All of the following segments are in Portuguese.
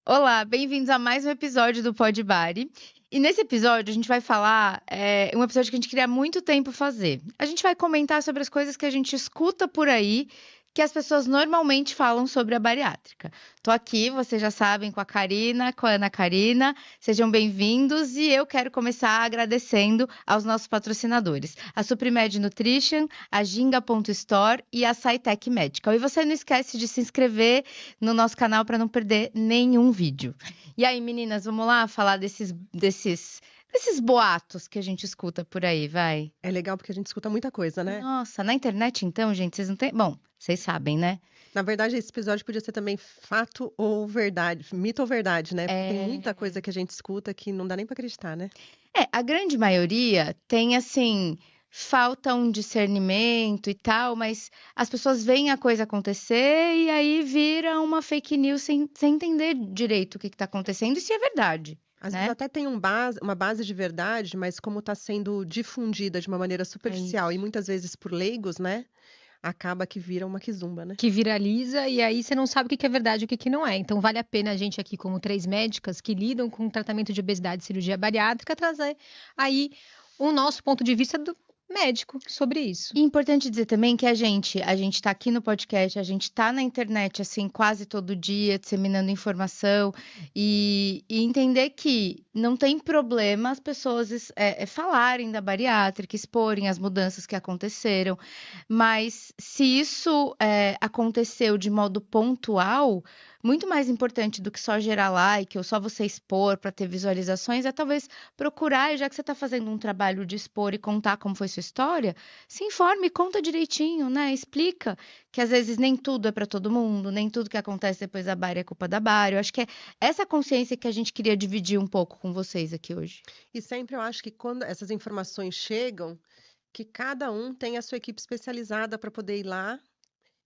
Olá, bem-vindos a mais um episódio do Pod Bari. E nesse episódio a gente vai falar, um episódio que a gente queria há muito tempo fazer. A gente vai comentar sobre as coisas que a gente escuta por aí, que as pessoas normalmente falam sobre a bariátrica. Tô aqui, vocês já sabem, com a Karina, com a Ana Karina. Sejam bem-vindos e eu quero começar agradecendo aos nossos patrocinadores, a Suprimed Nutrition, a Ginga.store e a SciTech Medical. E você não esquece de se inscrever no nosso canal para não perder nenhum vídeo. E aí, meninas, vamos lá falar desses boatos que a gente escuta por aí, vai? É legal porque a gente escuta muita coisa, né? Nossa, na internet então, gente, vocês não têm. Bom, vocês sabem, né? Na verdade, esse episódio podia ser também fato ou verdade, mito ou verdade, né? Porque tem muita É. coisa que a gente escuta que não dá nem pra acreditar, né? A grande maioria tem assim. Falta um discernimento e tal, mas as pessoas veem a coisa acontecer e aí vira uma fake news sem entender direito o que está acontecendo e se é verdade, Às vezes né? até tem uma base de verdade, mas como está sendo difundida de uma maneira É superficial e isso. muitas vezes por leigos, né? Acaba que vira uma quizumba, né? Que viraliza e aí você não sabe o que que é verdade e o que que não é. Então vale a pena a gente aqui, como três médicas que lidam com tratamento de obesidade e cirurgia bariátrica, trazer aí o nosso ponto de vista do médico sobre isso. E é importante dizer também que a gente tá aqui no podcast, a gente tá na internet, assim, quase todo dia, disseminando informação e entender que não tem problema as pessoas falarem da bariátrica, exporem as mudanças que aconteceram, mas se isso aconteceu de modo pontual, muito mais importante do que só gerar like ou só você expor para ter visualizações, é talvez procurar, e já que você está fazendo um trabalho de expor e contar como foi sua história, se informe, conta direitinho, né? Explica que às vezes nem tudo é para todo mundo, nem tudo que acontece depois da Bari é culpa da Bari. Eu acho que é essa consciência que a gente queria dividir um pouco com vocês aqui hoje. E sempre eu acho que quando essas informações chegam, que cada um tem a sua equipe especializada para poder ir lá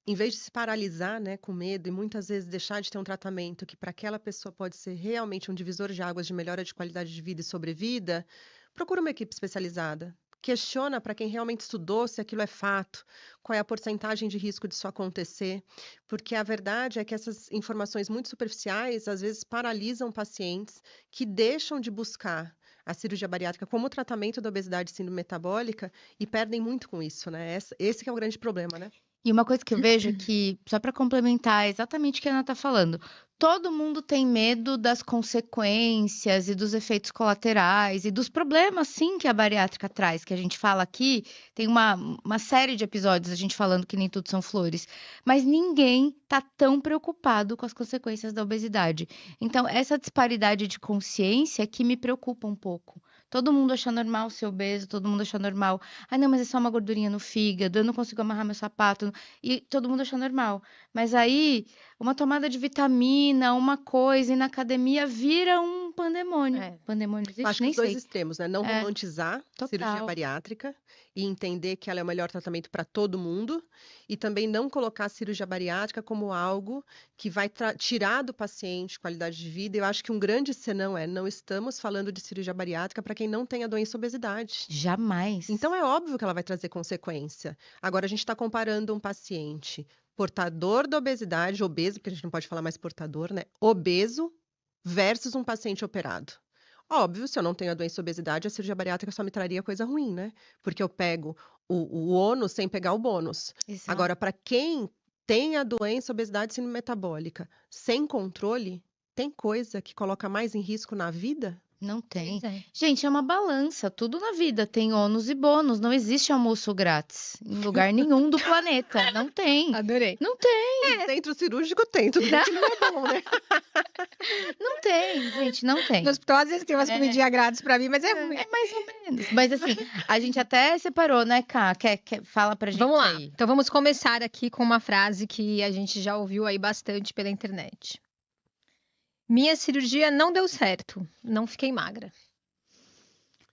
em vez de se paralisar, né, com medo e muitas vezes deixar de ter um tratamento que para aquela pessoa pode ser realmente um divisor de águas de melhora de qualidade de vida e sobrevida, procura uma equipe especializada. Questiona para quem realmente estudou se aquilo é fato, qual é a porcentagem de risco disso acontecer, porque a verdade é que essas informações muito superficiais às vezes paralisam pacientes que deixam de buscar a cirurgia bariátrica como tratamento da obesidade e síndrome metabólica e perdem muito com isso, né? Esse que é o grande problema, né? E uma coisa que eu vejo é que, só para complementar é exatamente o que a Ana está falando, todo mundo tem medo das consequências e dos efeitos colaterais e dos problemas, sim, que a bariátrica traz, que a gente fala aqui, tem uma série de episódios a gente falando que nem tudo são flores, mas ninguém está tão preocupado com as consequências da obesidade. Então, essa disparidade de consciência é que me preocupa um pouco. Todo mundo acha normal ser obeso, todo mundo acha normal. Ah, não, mas é só uma gordurinha no fígado, eu não consigo amarrar meu sapato. E todo mundo acha normal. Mas aí, uma tomada de vitamina, uma coisa, e na academia vira um pandemônio. É. Pandemônio Eu existe? acho que Nem os dois sei. extremos, né? Não É, romantizar cirurgia total. bariátrica e entender que ela é o melhor tratamento para todo mundo, e também não colocar a cirurgia bariátrica como algo que vai tirar do paciente qualidade de vida. Eu acho que um grande senão é não estamos falando de cirurgia bariátrica para quem não tem a doença obesidade. Jamais. Então é óbvio que ela vai trazer consequência. Agora a gente está comparando um paciente portador da obesidade, obeso, porque a gente não pode falar mais portador, né? Obeso versus um paciente operado. Óbvio, se eu não tenho a doença obesidade, a cirurgia bariátrica só me traria coisa ruim, né? Porque eu pego o ônus sem pegar o bônus. Exato. Agora, para quem tem a doença obesidade síndrome metabólica sem controle, tem coisa que coloca mais em risco na vida? Não tem. Pois é. Gente, é uma balança. Tudo na vida tem ônus e bônus. Não existe almoço grátis em lugar nenhum do planeta. Não tem. Adorei. Não tem. No centro cirúrgico tem, tudo bem que não é bom, né? Não tem, gente, não No tem. hospital, às vezes tem umas comidinhas grátis pra mim, mas é ruim. É mais ou menos. Mas assim, a gente até separou, né, Ká? Fala pra gente Vamos lá. aí. Então vamos começar aqui com uma frase que a gente já ouviu aí bastante pela internet. Minha cirurgia não deu certo, não fiquei magra.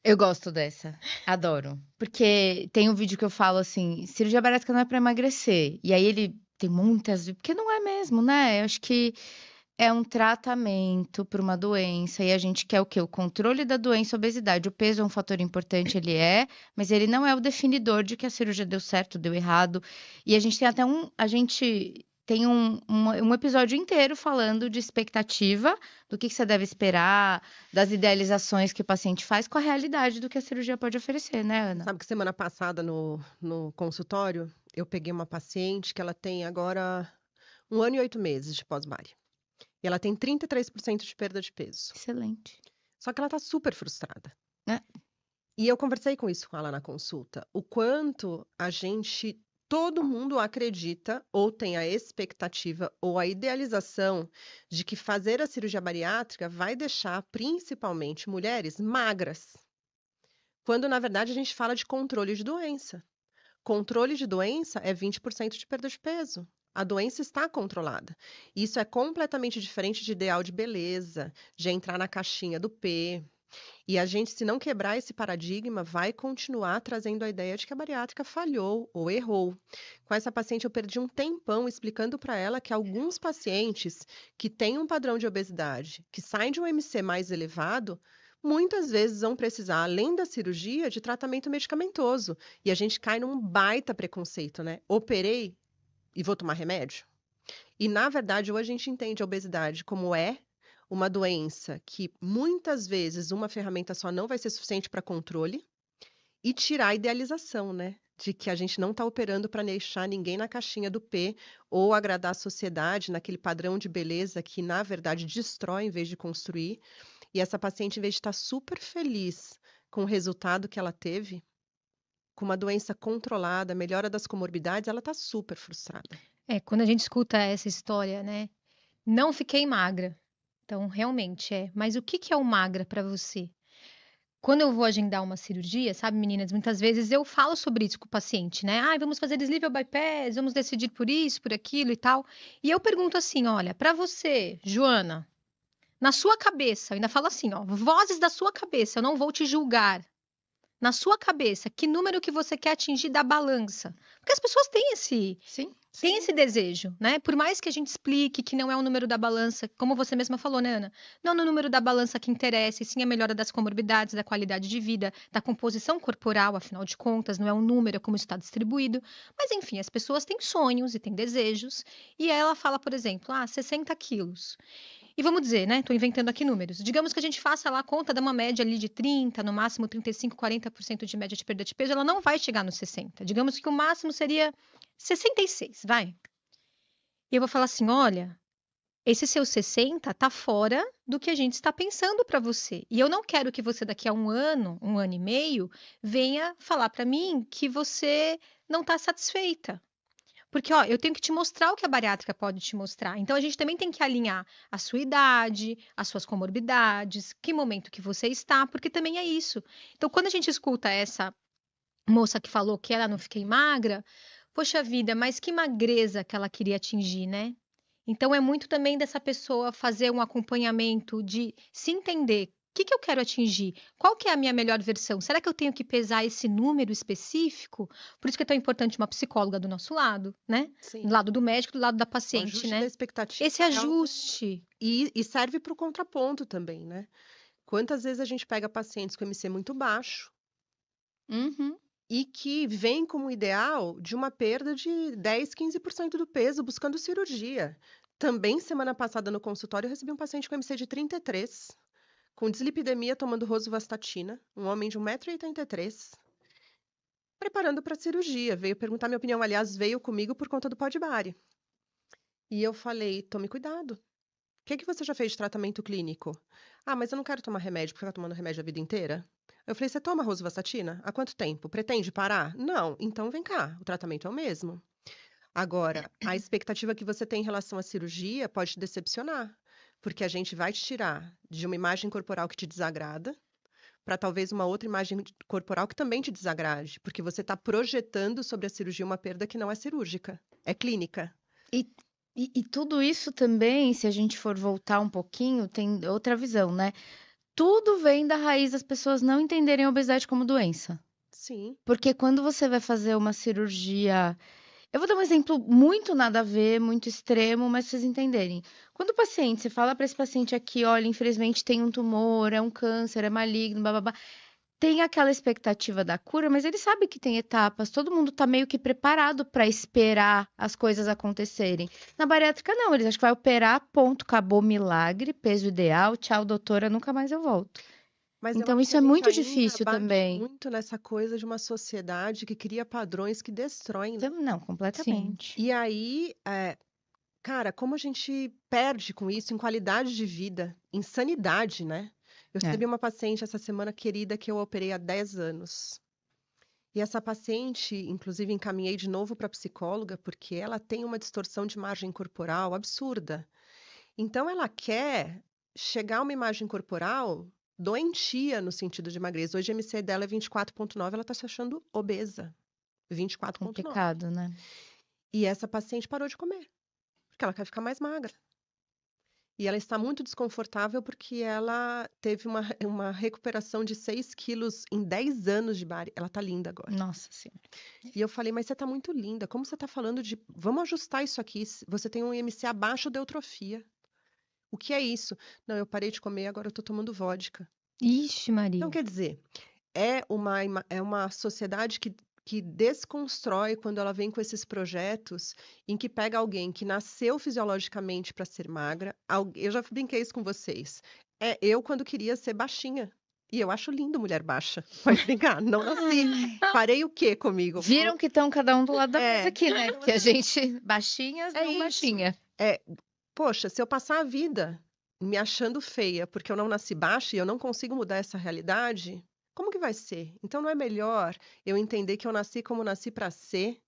Eu gosto dessa. Adoro. Porque tem um vídeo que eu falo assim, cirurgia bariátrica não é pra emagrecer. E aí ele tem muitas, porque não é mesmo, né? Eu acho que é um tratamento para uma doença e a gente quer o quê? O controle da doença, a obesidade. O peso é um fator importante, ele é, mas ele não é o definidor de que a cirurgia deu certo, deu errado. E a gente tem até a gente tem um episódio inteiro falando de expectativa, do que você deve esperar, das idealizações que o paciente faz com a realidade do que a cirurgia pode oferecer, né, Ana? Sabe que semana passada no consultório, eu peguei uma paciente que ela tem agora 1 ano e 8 meses de pós-bari. E ela tem 33% de perda de peso. Excelente. Só que ela tá super frustrada. É. E eu conversei com isso com ela na consulta. O quanto todo mundo acredita ou tem a expectativa ou a idealização de que fazer a cirurgia bariátrica vai deixar principalmente mulheres magras. Quando, na verdade, a gente fala de controle de doença. Controle de doença é 20% de perda de peso. A doença está controlada. Isso é completamente diferente de ideal de beleza, de entrar na caixinha do P. E a gente, se não quebrar esse paradigma, vai continuar trazendo a ideia de que a bariátrica falhou ou errou. Com essa paciente, eu perdi um tempão explicando para ela que alguns pacientes que têm um padrão de obesidade, que saem de um MC mais elevado, muitas vezes vão precisar, além da cirurgia, de tratamento medicamentoso. E a gente cai num baita preconceito, né? Operei e vou tomar remédio? E, na verdade, hoje a gente entende a obesidade como uma doença que muitas vezes uma ferramenta só não vai ser suficiente para controle e tirar a idealização, né? De que a gente não está operando para deixar ninguém na caixinha do P ou agradar a sociedade naquele padrão de beleza que, na verdade, destrói em vez de construir. E essa paciente, em vez de estar super feliz com o resultado que ela teve, com uma doença controlada, melhora das comorbidades, ela está super frustrada. Quando a gente escuta essa história, né? Não fiquei magra. Então, realmente é. Mas o que é o magra para você? Quando eu vou agendar uma cirurgia, sabe, meninas, muitas vezes eu falo sobre isso com o paciente, né? Vamos fazer sleeve ou bypass, vamos decidir por isso, por aquilo e tal. E eu pergunto assim, olha, para você, Joana, na sua cabeça, eu ainda falo assim, ó, vozes da sua cabeça, eu não vou te julgar. Na sua cabeça, que número que você quer atingir da balança? Porque as pessoas têm esse desejo, né? Por mais que a gente explique que não é o número da balança, como você mesma falou, né, Ana? Não é o número da balança que interessa, e sim a melhora das comorbidades, da qualidade de vida, da composição corporal, afinal de contas, não é um número, é como está distribuído. Mas, enfim, as pessoas têm sonhos e têm desejos, e ela fala, por exemplo, 60 quilos. E vamos dizer, né? Estou inventando aqui números. Digamos que a gente faça lá a conta de uma média ali de 30, no máximo 35, 40% de média de perda de peso, ela não vai chegar nos 60. Digamos que o máximo seria 66, vai. E eu vou falar assim, olha, esse seu 60 tá fora do que a gente está pensando para você. E eu não quero que você daqui a um ano e meio, venha falar para mim que você não está satisfeita. Porque, ó, eu tenho que te mostrar o que a bariátrica pode te mostrar. Então, a gente também tem que alinhar a sua idade, as suas comorbidades, que momento que você está, porque também é isso. Então, quando a gente escuta essa moça que falou que ela não fiquei magra, poxa vida, mas que magreza que ela queria atingir, né? Então, é muito também dessa pessoa fazer um acompanhamento de se entender. O que eu quero atingir? Qual que é a minha melhor versão? Será que eu tenho que pesar esse número específico? Por isso que é tão importante uma psicóloga do nosso lado, né? Sim. Do lado do médico, do lado da paciente, ajuste né? Da expectativa Esse ajuste. E serve para o contraponto também, né? Quantas vezes a gente pega pacientes com MC muito baixo e que vem como ideal de uma perda de 10, 15% do peso buscando cirurgia. Também, semana passada no consultório, eu recebi um paciente com MC de 33, com dislipidemia, tomando rosuvastatina, um homem de 1,83 m, preparando para cirurgia. Veio perguntar minha opinião, aliás, veio comigo por conta do pós-bari. E eu falei, tome cuidado. O que você já fez de tratamento clínico? Mas eu não quero tomar remédio, porque eu tô tomando remédio a vida inteira. Eu falei, você toma rosuvastatina? Há quanto tempo? Pretende parar? Não. Então vem cá, o tratamento é o mesmo. Agora, a expectativa que você tem em relação à cirurgia pode te decepcionar, porque a gente vai te tirar de uma imagem corporal que te desagrada para talvez uma outra imagem corporal que também te desagrade, porque você está projetando sobre a cirurgia uma perda que não é cirúrgica, é clínica. E tudo isso também, se a gente for voltar um pouquinho, tem outra visão, né? Tudo vem da raiz das pessoas não entenderem a obesidade como doença. Sim. Porque quando você vai fazer uma cirurgia... Eu vou dar um exemplo muito nada a ver, muito extremo, mas pra vocês entenderem. Quando o paciente, você fala para esse paciente aqui, olha, infelizmente tem um tumor, é um câncer, é maligno, bababá. tem aquela expectativa da cura, mas ele sabe que tem etapas, todo mundo tá meio que preparado para esperar as coisas acontecerem. Na bariátrica, não, eles acham que vai operar, ponto, acabou, milagre, peso ideal, tchau, doutora, nunca mais eu volto. Mas eu Então, acho isso que é a gente muito ainda difícil bate também. muito nessa coisa de uma sociedade que cria padrões que destroem, né? Então, não, Sim. completamente. E aí, cara, como a gente perde com isso em qualidade de vida, em sanidade, né? Eu É. recebi uma paciente essa semana querida que eu operei há 10 anos. E essa paciente, inclusive, encaminhei de novo para psicóloga, porque ela tem uma distorção de imagem corporal absurda. Então, ela quer chegar a uma imagem corporal doentia no sentido de magreza. Hoje, a MC dela é 24,9, ela está se achando obesa. 24,9. Complicado, né? E essa paciente parou de comer, porque ela quer ficar mais magra. E ela está muito desconfortável porque ela teve uma recuperação de 6 quilos em 10 anos de bari. Ela tá linda agora. Nossa Senhora. E eu falei, mas você tá muito linda. Como você tá falando de. Vamos ajustar isso aqui. Você tem um IMC abaixo da eutrofia. O que é isso? Não, eu parei de comer, agora eu tô tomando vodka. Ixi, Então, Maria. quer dizer, é uma sociedade que desconstrói quando ela vem com esses projetos em que pega alguém que nasceu fisiologicamente para ser magra. Eu já brinquei isso com vocês. Eu, quando queria ser baixinha. E eu acho lindo mulher baixa. Pode brincar, não nasci. Ai, Farei o quê comigo? viram que estão cada um do lado da mesa É, aqui, né? Que a gente, baixinhas, é não isso. baixinha. Poxa, se eu passar a vida me achando feia porque eu não nasci baixa e eu não consigo mudar essa realidade, como que vai ser? Então não é melhor eu entender que eu nasci como nasci para ser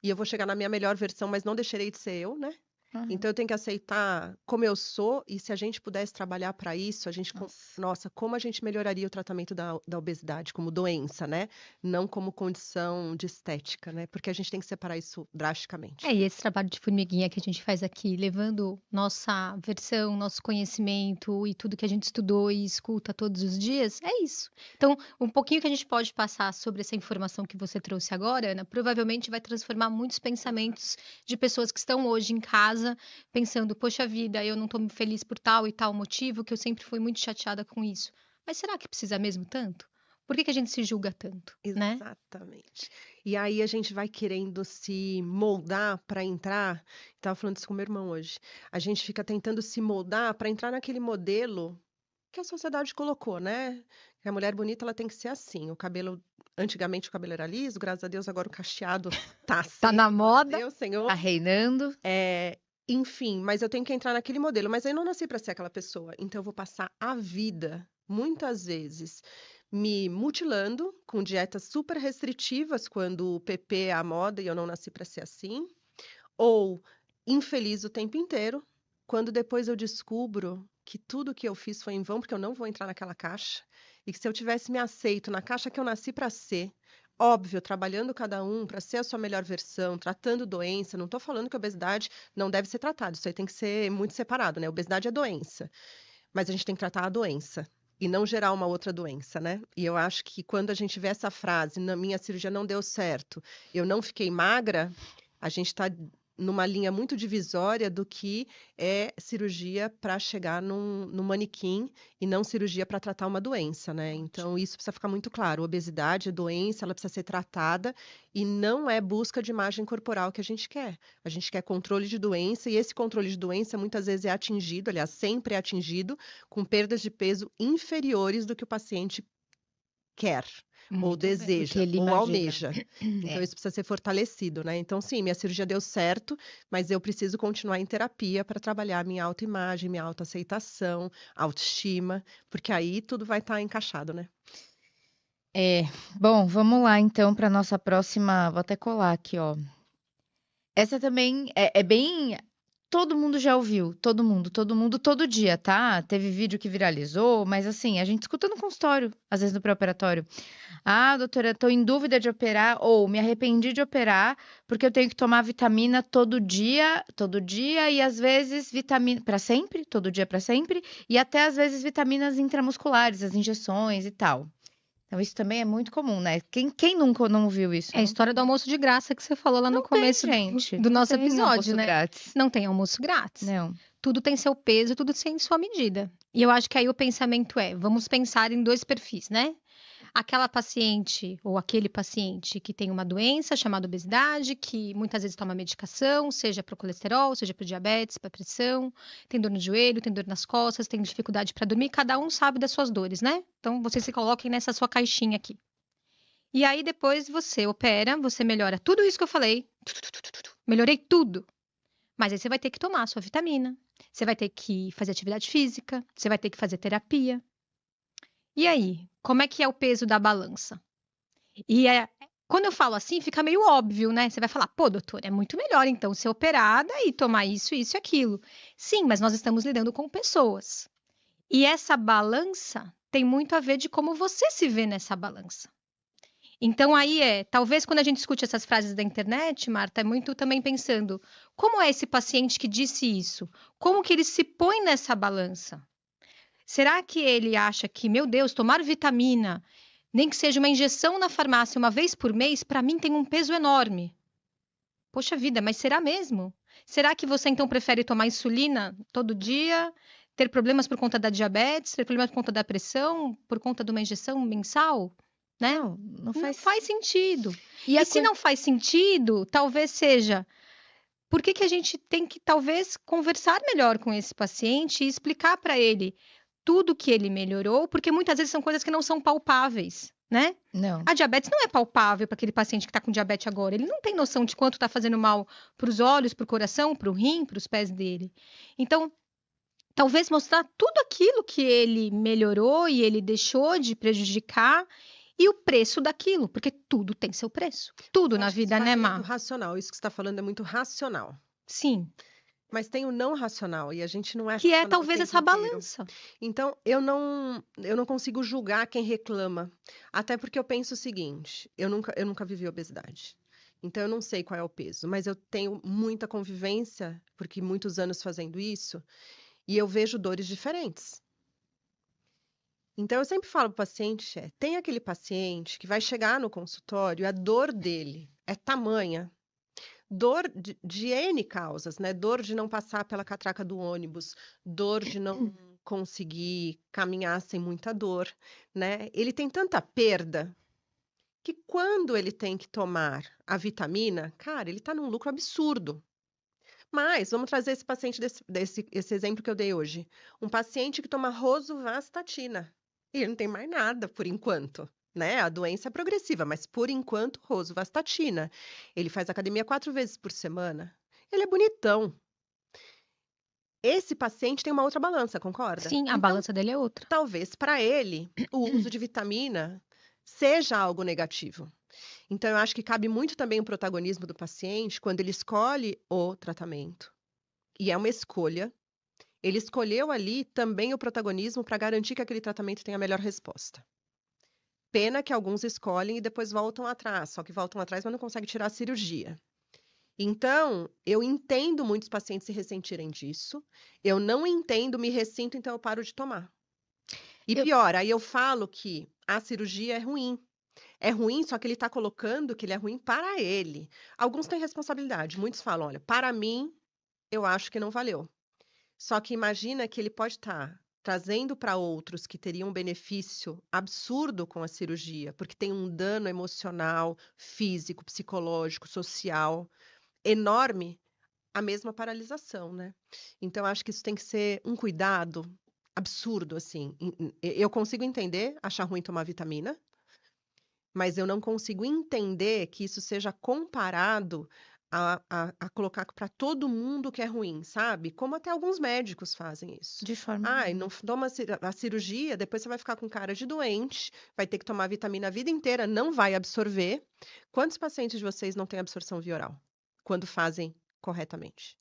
e eu vou chegar na minha melhor versão, mas não deixarei de ser eu, né? Uhum. Então eu tenho que aceitar como eu sou e se a gente pudesse trabalhar para isso, a gente, Nossa. nossa, como a gente melhoraria o tratamento da obesidade como doença, né? Não como condição de estética, né? Porque a gente tem que separar isso drasticamente. E esse trabalho de formiguinha que a gente faz aqui, levando nossa versão, nosso conhecimento e tudo que a gente estudou e escuta todos os dias, é isso. Então, um pouquinho que a gente pode passar sobre essa informação que você trouxe agora, Ana, provavelmente vai transformar muitos pensamentos de pessoas que estão hoje em casa pensando, poxa vida, eu não estou feliz por tal e tal motivo, que eu sempre fui muito chateada com isso. Mas será que precisa mesmo tanto? Por que a gente se julga tanto, né? Exatamente. E aí a gente vai querendo se moldar para entrar. Estava falando isso com meu irmão hoje. A gente fica tentando se moldar para entrar naquele modelo que a sociedade colocou, né? Que a mulher bonita ela tem que ser assim. Antigamente o cabelo era liso, graças a Deus agora o cacheado tá assim. Tá na moda. Deus, Senhor. Tá reinando. Enfim, mas eu tenho que entrar naquele modelo. Mas eu não nasci para ser aquela pessoa. Então eu vou passar a vida, muitas vezes, me mutilando com dietas super restritivas quando o PP é a moda e eu não nasci para ser assim, ou infeliz o tempo inteiro, quando depois eu descubro que tudo que eu fiz foi em vão, porque eu não vou entrar naquela caixa, e que se eu tivesse me aceito na caixa que eu nasci para ser, óbvio, trabalhando cada um para ser a sua melhor versão, tratando doença, não estou falando que a obesidade não deve ser tratada, isso aí tem que ser muito separado, né? Obesidade é doença, mas a gente tem que tratar a doença e não gerar uma outra doença, né? E eu acho que quando a gente vê essa frase, na minha cirurgia não deu certo, eu não fiquei magra, a gente está numa linha muito divisória do que é cirurgia para chegar num manequim e não cirurgia para tratar uma doença, né? Então, isso precisa ficar muito claro. Obesidade é doença, ela precisa ser tratada e não é busca de imagem corporal que a gente quer. A gente quer controle de doença e esse controle de doença muitas vezes é atingido, aliás, sempre é atingido com perdas de peso inferiores do que o paciente quer, ou Muito bem, deseja, porque ele ou imagina. almeja. Então, É. isso precisa ser fortalecido, né? Então, sim, minha cirurgia deu certo, mas eu preciso continuar em terapia para trabalhar minha autoimagem, minha autoaceitação, autoestima, porque aí tudo vai estar encaixado, né? Bom, vamos lá então para nossa próxima. Vou até colar aqui, ó. Essa também é bem. Todo mundo já ouviu, todo mundo, todo dia, tá? Teve vídeo que viralizou, mas assim, a gente escuta no consultório, às vezes no pré-operatório. Ah, doutora, tô em dúvida de operar, ou me arrependi de operar, porque eu tenho que tomar vitamina todo dia, e às vezes vitamina para sempre, todo dia para sempre, e até às vezes vitaminas intramusculares, as injeções e tal. Então, isso também é muito comum, né? Quem nunca não viu isso? É a história do almoço de graça que você falou lá no Não começo tem, gente. do Não nosso tem episódio, almoço né? grátis. Não tem almoço grátis. Não. Tudo tem seu peso, tudo tem sua medida. E eu acho que aí o pensamento vamos pensar em dois perfis, né? aquela paciente ou aquele paciente que tem uma doença chamada obesidade, que muitas vezes toma medicação, seja para o colesterol, seja para o diabetes, para a pressão, tem dor no joelho, tem dor nas costas, tem dificuldade para dormir, cada um sabe das suas dores, né? Então, vocês se coloquem nessa sua caixinha aqui. E aí, depois você opera, você melhora tudo isso que eu falei, melhorei tudo. Mas aí você vai ter que tomar a sua vitamina, você vai ter que fazer atividade física, você vai ter que fazer terapia. E aí, como é que é o peso da balança? Quando eu falo assim, fica meio óbvio, né? Você vai falar, pô, doutor, é muito melhor então ser operada e tomar isso, isso e aquilo. Sim, mas nós estamos lidando com pessoas. E essa balança tem muito a ver de como você se vê nessa balança. Então aí talvez quando a gente escute essas frases da internet, Marta, é muito também pensando, como é esse paciente que disse isso? Como que ele se põe nessa balança? Será que ele acha que, meu Deus, tomar vitamina, nem que seja uma injeção na farmácia uma vez por mês, para mim tem um peso enorme? Poxa vida, mas será mesmo? Será que você então prefere tomar insulina todo dia, ter problemas por conta da diabetes, ter problemas por conta da pressão, por conta de uma injeção mensal? Né? Não faz sentido. E se não faz sentido, talvez seja... Por que a gente tem que, talvez, conversar melhor com esse paciente e explicar para ele tudo que ele melhorou, porque muitas vezes são coisas que não são palpáveis, né? Não. A diabetes não é palpável para aquele paciente que está com diabetes agora. Ele não tem noção de quanto está fazendo mal para os olhos, para o coração, para o rim, para os pés dele. Então, talvez mostrar tudo aquilo que ele melhorou e ele deixou de prejudicar e o preço daquilo, porque tudo tem seu preço. Tudo na vida, né, Má? É muito racional. Isso que você está falando é muito racional. Sim. Mas tem o não racional e a gente não é que racional é talvez o tempo essa inteiro. balança. Então, eu não consigo julgar quem reclama. Até porque eu penso o seguinte, eu nunca vivi obesidade. Então, eu não sei qual é o peso, mas eu tenho muita convivência, porque muitos anos fazendo isso, e eu vejo dores diferentes. Então, eu sempre falo para o paciente, tem aquele paciente que vai chegar no consultório, a dor dele é tamanha, dor de N causas, né? Dor de não passar pela catraca do ônibus, dor de não conseguir caminhar sem muita dor, né? Ele tem tanta perda que quando ele tem que tomar a vitamina, cara, ele tá num lucro absurdo. Mas vamos trazer esse paciente esse exemplo que eu dei hoje. Um paciente que toma rosuvastatina. E ele não tem mais nada por enquanto, né? A doença é progressiva, mas por enquanto, rosuvastatina. Ele faz academia 4 vezes por semana. Ele é bonitão. Esse paciente tem uma outra balança, concorda? Sim, a balança dele é outra. Talvez para ele o uso de vitamina seja algo negativo. Então, eu acho que cabe muito também o protagonismo do paciente quando ele escolhe o tratamento. E é uma escolha. Ele escolheu ali também o protagonismo para garantir que aquele tratamento tenha a melhor resposta. Pena que alguns escolhem e depois voltam atrás, só que voltam atrás, mas não conseguem tirar a cirurgia. Então, eu entendo muitos pacientes se ressentirem disso. Eu não entendo, me ressinto, então eu paro de tomar. E pior, aí eu falo que a cirurgia é ruim. É ruim, só que ele está colocando que ele é ruim para ele. Alguns têm responsabilidade. Muitos falam, olha, para mim, eu acho que não valeu. Só que imagina que ele pode estar trazendo para outros que teriam um benefício absurdo com a cirurgia, porque tem um dano emocional, físico, psicológico, social enorme, a mesma paralisação, né? Então, acho que isso tem que ser um cuidado absurdo, assim. Eu consigo entender, achar ruim tomar vitamina, mas eu não consigo entender que isso seja comparado a colocar para todo mundo que é ruim, sabe? Como até alguns médicos fazem isso. De forma. Não toma a cirurgia, depois você vai ficar com cara de doente, vai ter que tomar vitamina a vida inteira, não vai absorver. Quantos pacientes de vocês não têm absorção via oral quando fazem corretamente?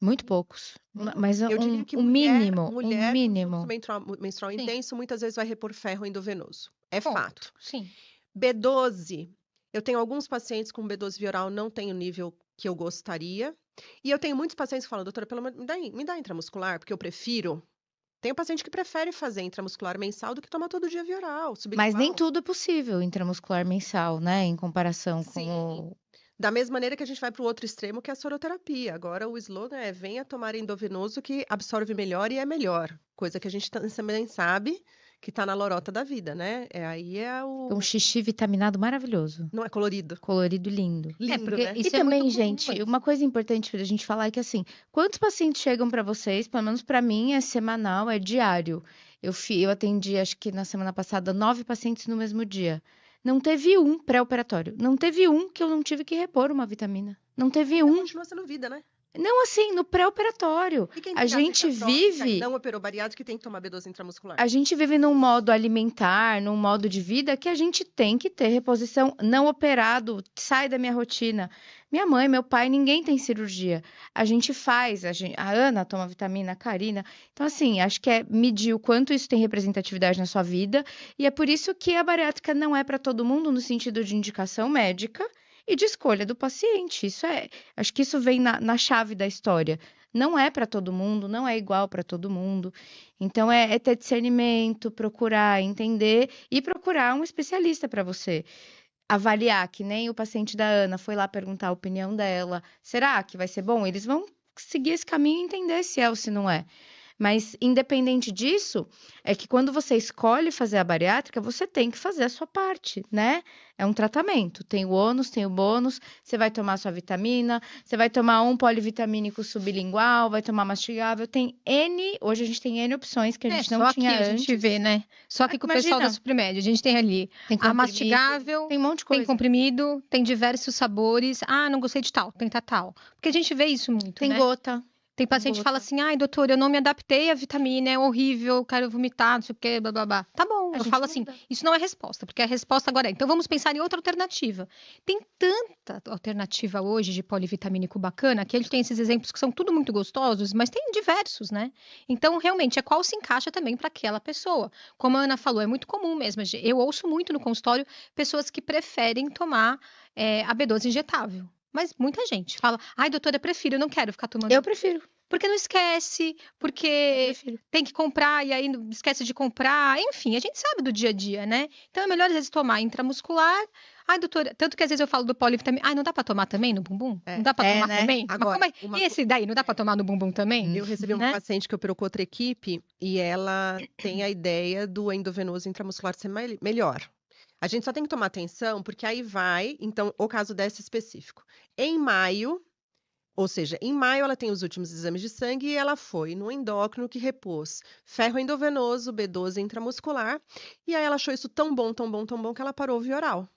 Muito poucos. Mas Eu diria que mulher com mínimo. fluxo menstrual intenso, muitas vezes vai repor ferro endovenoso. É Ponto. fato. Sim. B12. Eu tenho alguns pacientes com B12 via oral, não tem o nível que eu gostaria. E eu tenho muitos pacientes que falam, doutora, pelo menos me dá intramuscular, porque eu prefiro. Tem paciente que prefere fazer intramuscular mensal do que tomar todo dia via oral. Mas nem tudo é possível intramuscular mensal, né? Em comparação Sim. com o... Da mesma maneira que a gente vai para o outro extremo, que é a soroterapia. Agora o slogan é venha tomar endovenoso que absorve melhor e é melhor. Coisa que a gente também sabe que tá na lorota da vida, né? Aí é Um xixi vitaminado maravilhoso. Não é colorido. Colorido e lindo. Lindo, porque né? isso E é muito também, comum, gente, mas- uma coisa importante pra gente falar é que, assim, quantos pacientes chegam pra vocês? Pelo menos pra mim é semanal, é diário. Eu atendi, acho que na semana passada, 9 pacientes no mesmo dia. Não teve um pré-operatório. Não teve um que eu não tive que repor uma vitamina. Não teve Então, um. continua sendo vida, né? Não, assim, no pré-operatório. E quem A tem gente gastrite atrófica e vive. não operou bariátrica, que tem que tomar B12 intramuscular. A gente vive num modo alimentar, num modo de vida que a gente tem que ter reposição não operado, sai da minha rotina. Minha mãe, meu pai, ninguém tem cirurgia. A gente faz, a Ana toma vitamina, a Karina. Então, assim, acho que é medir o quanto isso tem representatividade na sua vida. E é por isso que a bariátrica não é para todo mundo no sentido de indicação médica e de escolha do paciente. Acho que isso vem na chave da história. Não é para todo mundo, não é igual para todo mundo. Então, é ter discernimento, procurar entender e procurar um especialista para você avaliar, que nem o paciente da Ana foi lá perguntar a opinião dela. Será que vai ser bom? Eles vão seguir esse caminho e entender se é ou se não é. Mas, independente disso, é que quando você escolhe fazer a bariátrica, você tem que fazer a sua parte, né? É um tratamento. Tem o ônus, tem o bônus. Você vai tomar sua vitamina, você vai tomar um polivitamínico sublingual, vai tomar mastigável. Tem N, hoje a gente tem N opções que a gente não só tinha que a antes. gente vê, né? Só que com o pessoal da Imagina. Suprimed, a gente tem ali Tem a comprimido, mastigável, tem um monte de tem coisa. comprimido, tem diversos sabores. Ah, não gostei de tal, tenta tal. Porque a gente vê isso muito, Tem né? gota. Tem paciente que fala assim, ai, doutor, eu não me adaptei à vitamina, é horrível, quero vomitar, não sei o quê, blá, blá, blá. Tá bom, A eu gente falo assim, muda. isso não é resposta, porque a resposta agora é, então vamos pensar em outra alternativa. Tem tanta alternativa hoje de polivitamínico bacana, que ele tem esses exemplos que são tudo muito gostosos, mas tem diversos, né? Então, realmente, é qual se encaixa também para aquela pessoa. Como a Ana falou, é muito comum mesmo, eu ouço muito no consultório pessoas que preferem tomar a B12 injetável. Mas muita gente fala, ai, doutora, eu prefiro, eu não quero ficar tomando. Eu prefiro. Porque não esquece, Eu porque prefiro. tem que comprar e aí esquece de comprar. Enfim, a gente sabe do dia a dia, né? Então é melhor às vezes tomar intramuscular. Ai, doutora, tanto que às vezes eu falo do polivitamina. Ai, não dá pra tomar também no bumbum? É. Não dá pra tomar né? também? Agora, Mas como é? E esse daí, não dá pra tomar no bumbum também? Eu recebi uma Né? paciente que operou com outra equipe e ela tem a ideia do endovenoso intramuscular ser melhor. A gente só tem que tomar atenção, porque aí vai, então, o caso dessa específico. Em maio, ou seja, em maio ela tem os últimos exames de sangue e ela foi no endócrino que repôs ferro endovenoso, B12 intramuscular, e aí ela achou isso tão bom, tão bom, tão bom, que ela parou o Vioral.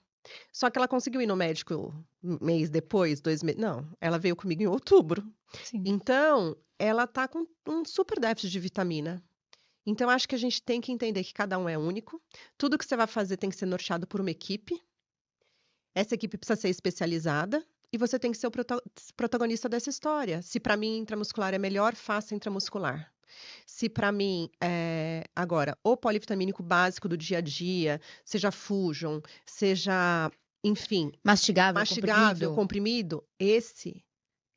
Só que ela conseguiu ir no médico um mês depois, 2 meses. Não, ela veio comigo em outubro. Sim. Então, ela tá com um super déficit de vitamina. Então, acho que a gente tem que entender que cada um é único. Tudo que você vai fazer tem que ser norteado por uma equipe. Essa equipe precisa ser especializada e você tem que ser o protagonista dessa história. Se para mim intramuscular é melhor, faça intramuscular. Se para mim, agora, o polivitamínico básico do dia a dia, seja Fusion, seja, enfim, Mastigável, comprimido, esse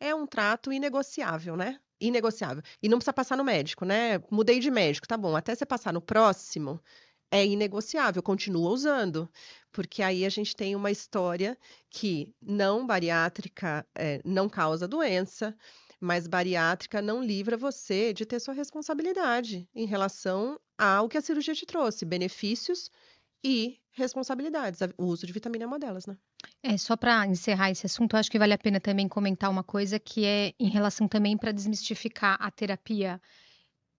é um trato inegociável, né? Inegociável. E não precisa passar no médico, né? Mudei de médico, tá bom. Até você passar no próximo, é inegociável, continua usando. Porque aí a gente tem uma história que não bariátrica não causa doença, mas bariátrica não livra você de ter sua responsabilidade em relação ao que a cirurgia te trouxe, benefícios e responsabilidades. O uso de vitamina é uma delas, né? Só para encerrar esse assunto, eu acho que vale a pena também comentar uma coisa que é em relação também para desmistificar a terapia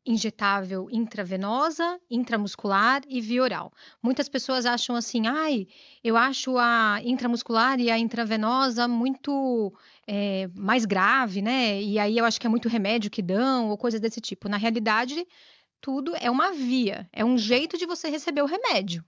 injetável intravenosa, intramuscular e via oral. Muitas pessoas acham assim, ai, eu acho a intramuscular e a intravenosa muito mais grave, né? E aí eu acho que é muito remédio que dão ou coisas desse tipo. Na realidade, tudo é uma via, é um jeito de você receber o remédio.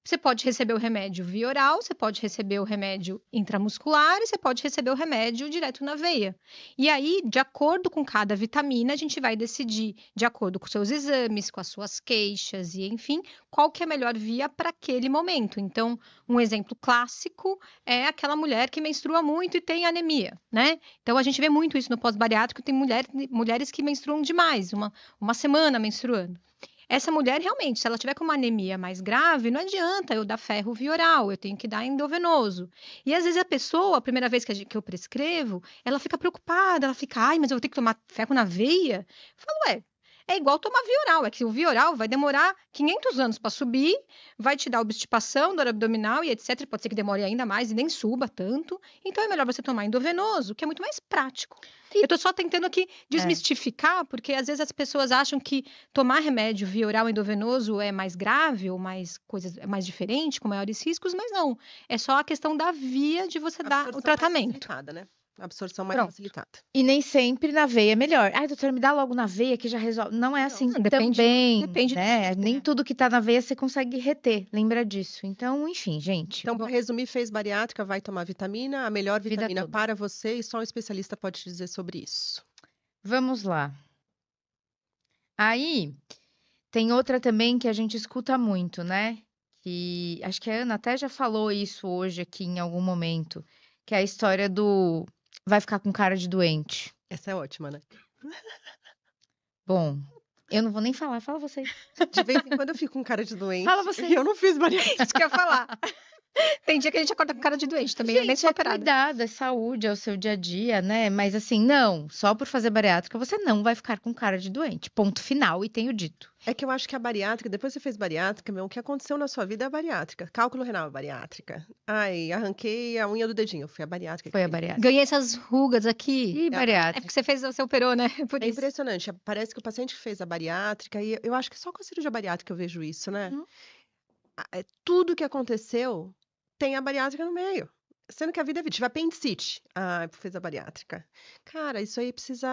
Você pode receber o remédio via oral, você pode receber o remédio intramuscular e você pode receber o remédio direto na veia. E aí, de acordo com cada vitamina, a gente vai decidir, de acordo com seus exames, com as suas queixas e, enfim, qual que é a melhor via para aquele momento. Então, um exemplo clássico é aquela mulher que menstrua muito e tem anemia, né? Então, a gente vê muito isso no pós-bariátrico, tem mulheres que menstruam demais, uma semana menstruando. Essa mulher, realmente, se ela tiver com uma anemia mais grave, não adianta eu dar ferro via oral, eu tenho que dar endovenoso. E às vezes a pessoa, a primeira vez que eu prescrevo, ela fica preocupada, ela fica, ai, mas eu vou ter que tomar ferro na veia? Eu falo, É igual tomar Vioral, é que o Vioral vai demorar 500 anos para subir, vai te dar obstipação, dor abdominal e etc. Pode ser que demore ainda mais e nem suba tanto. Então é melhor você tomar endovenoso, que é muito mais prático. Eu tô só tentando aqui desmistificar, porque às vezes as pessoas acham que tomar remédio via oral endovenoso é mais grave ou é mais diferente, com maiores riscos, mas não. É só a questão da via de você dar o Absorção mais tratamento. facilitada, né? Absorção mais Pronto. facilitada. E nem sempre na veia é melhor. Ai, doutor, me dá logo na veia que já resolve. Não é assim depende né? Nem tudo que tá na veia você consegue reter. Lembra disso. Então, enfim, gente. Então, para resumir, fez bariátrica, vai tomar vitamina, a melhor Vida vitamina toda. para você, e só um especialista pode te dizer sobre isso. Vamos lá. Aí, tem outra também que a gente escuta muito, né? Que acho que a Ana até já falou isso hoje aqui em algum momento, que é a história do vai ficar com cara de doente. Essa é ótima, né? Bom, eu não vou nem falar, fala você. De vez em quando eu fico com cara de doente. Fala você. E eu não fiz bariátrica. Isso que eu ia falar. Tem dia que a gente acorda com cara de doente também, nem Gente, sou é operada. cuidado, é saúde, é o seu dia a dia, né? Mas assim, não, só por fazer bariátrica você não vai ficar com cara de doente. Ponto final, e tenho dito. É que eu acho que a bariátrica, depois que você fez bariátrica, meu, o que aconteceu na sua vida é a bariátrica. Cálculo renal é bariátrica. Ai, arranquei a unha do dedinho. Foi a bariátrica. Foi a que fez. bariátrica. Ganhei essas rugas aqui. E É bariátrica. porque você operou, né? Por É isso. impressionante. Parece que o paciente que fez a bariátrica, e eu acho que só com a cirurgia bariátrica eu vejo isso, né? Uhum. Tudo que aconteceu tem a bariátrica no meio. Sendo que a vida é vida. Tive apendicite. Ah, fez a bariátrica. Cara, isso aí precisa